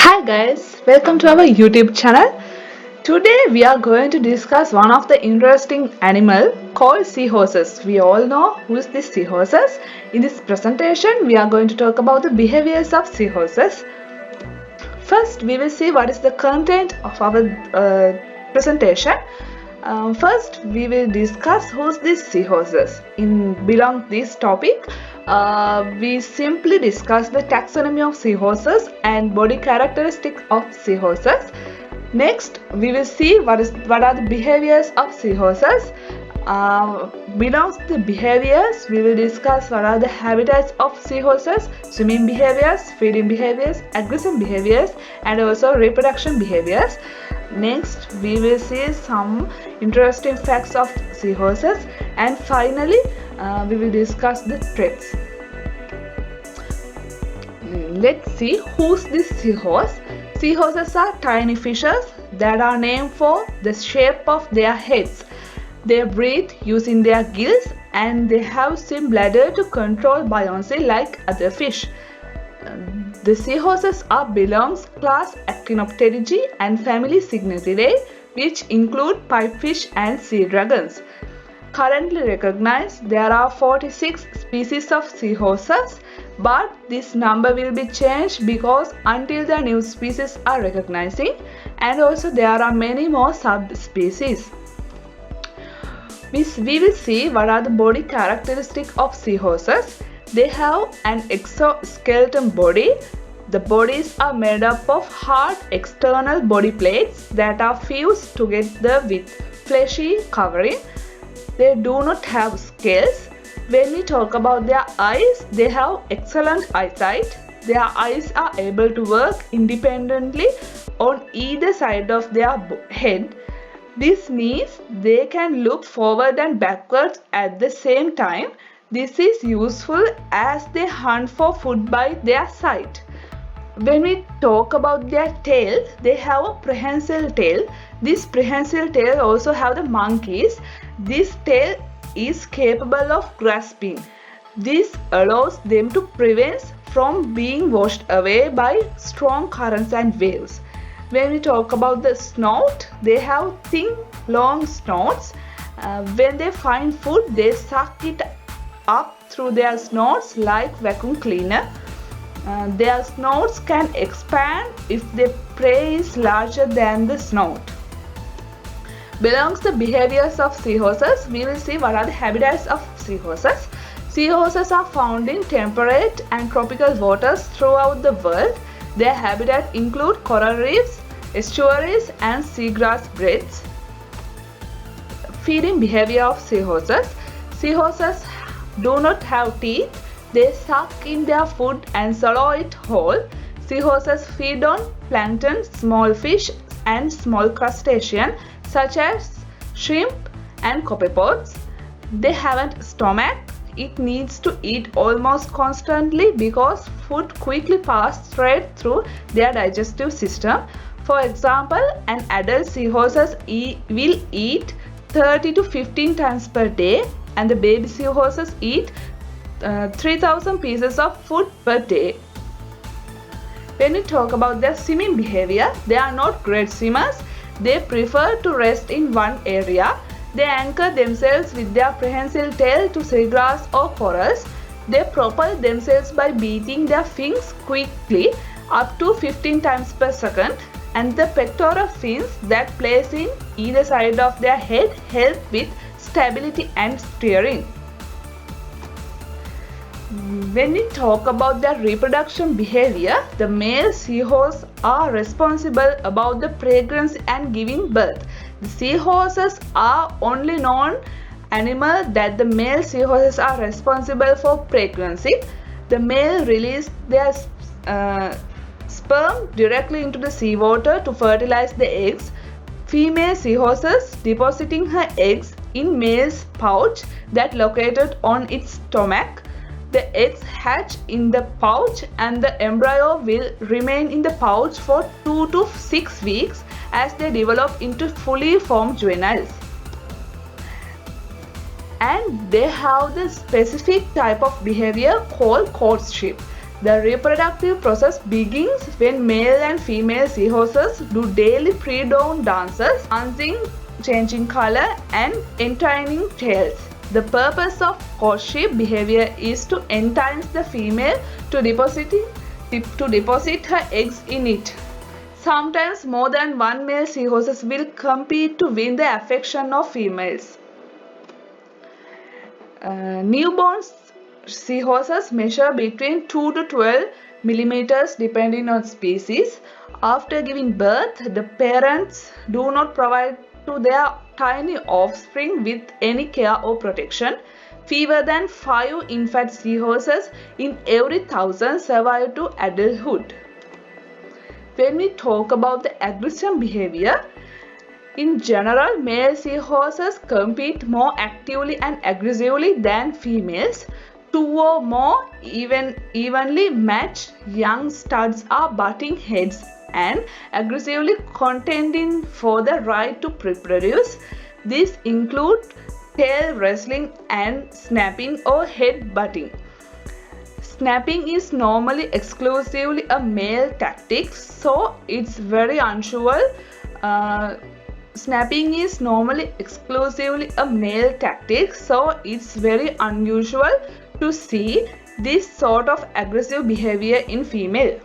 Hi guys, welcome to our YouTube channel. Today we are going to discuss one of the interesting animal called seahorses. We all know who is this seahorses. In this presentation we are going to talk about the behaviors of seahorses. First we will see what is the content of our presentation. First we will discuss who's these seahorses. In belong this topic, we simply discuss the taxonomy of seahorses and body characteristics of seahorses. Next we will see what are the behaviors of seahorses. Belongs the behaviors, we will discuss what are the habitats of seahorses, swimming behaviors, feeding behaviors, aggressive behaviors, and also reproduction behaviors. Next we will see some interesting facts of seahorses, and finally we will discuss the traits. Let's see who's this seahorse. Seahorses are tiny fishes that are named for the shape of their heads. They breathe using their gills and they have swim bladder to control buoyancy like other fish. The seahorses are belongs class Actinopteridae and family Cygnethidae, which include pipefish and sea dragons. Currently recognized, there are 46 species of seahorses, but this number will be changed because until the new species are recognizing, and also there are many more subspecies. We will see what are the body characteristics of seahorses. They have an exoskeleton body. The bodies are made up of hard external body plates that are fused together with fleshy covering. They do not have scales. When we talk about their eyes, they have excellent eyesight. Their eyes are able to work independently on either side of their head. This means they can look forward and backwards at the same time. This is useful as they hunt for food by their sight. When we talk about their tail, they have a prehensile tail. This prehensile tail also have the monkeys. This tail is capable of grasping. This allows them to prevent from being washed away by strong currents and waves. When we talk about the snout, they have thin, long snouts. When they find food, they suck it up through their snouts like vacuum cleaner. Their snouts can expand if the prey is larger than the snout. Belongs the behaviors of seahorses, we will see what are the habitats of seahorses. Seahorses are found in temperate and tropical waters throughout the world. Their habitat include coral reefs, estuaries, and seagrass beds. Feeding behavior of seahorses. Seahorses do not have teeth. They suck in their food and swallow it whole. Seahorses feed on plankton, small fish, and small crustaceans such as shrimp and copepods. They haven't stomach. It needs to eat almost constantly because food quickly passes straight through their digestive system. For example, an adult seahorse will eat 30 to 15 times per day, and the baby seahorses eat 3000 pieces of food per day. When we talk about their swimming behavior, they are not great swimmers. They prefer to rest in one area. They anchor themselves with their prehensile tail to seagrass or corals. They propel themselves by beating their fins quickly up to 15 times per second, and the pectoral fins that place in either side of their head help with stability and steering. When we talk about their reproduction behavior, the male seahorses are responsible about the pregnancy and giving birth. The seahorses are only known animal that the male seahorses are responsible for pregnancy. The male release their sperm directly into the seawater to fertilize the eggs. Female seahorses depositing her eggs in male's pouch that located on its stomach. The eggs hatch in the pouch and the embryo will remain in the pouch for 2 to 6 weeks as they develop into fully formed juveniles. And they have the specific type of behavior called courtship. The reproductive process begins when male and female seahorses do daily pre-dawn dances, dancing, changing color, and entwining tails. The purpose of courtship behavior is to entice the female to deposit her eggs in it. Sometimes more than one male seahorses will compete to win the affection of females. Newborn seahorses measure between 2 to 12 millimeters depending on species. After giving birth, the parents do not provide to their tiny offspring with any care or protection. Fewer than 5 infant seahorses in every 1,000 survive to adulthood. When we talk about the aggressive behavior, in general, male seahorses compete more actively and aggressively than females. Two or more evenly matched young studs are butting heads and aggressively contending for the right to reproduce. These include tail wrestling and snapping or head butting. Snapping is normally exclusively a male tactic, so it's very unusual. Snapping is normally exclusively a male tactic, so it's very unusual to see this sort of aggressive behavior in female.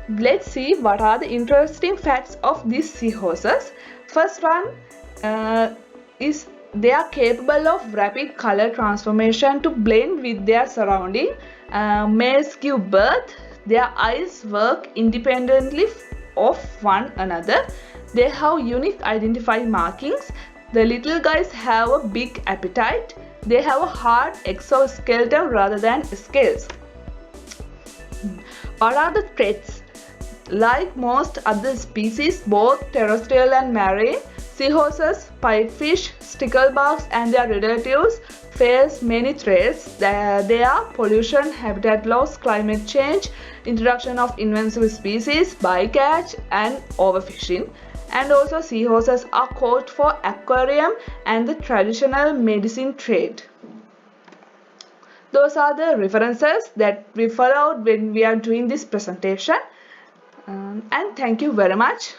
Let's see what are the interesting facts of these seahorses. First one is they are capable of rapid color transformation to blend with their surrounding. Males give birth. Their eyes work independently of one another. They have unique identifying markings. The little guys have a big appetite. They have a hard exoskeleton rather than scales. What are the threats? Like most other species, both terrestrial and marine, seahorses, pipefish, sticklebacks and their relatives face many threats. They are pollution, habitat loss, climate change, introduction of invasive species, bycatch and overfishing. And also seahorses are caught for aquarium and the traditional medicine trade. Those are the references that we followed when we are doing this presentation. And thank you very much.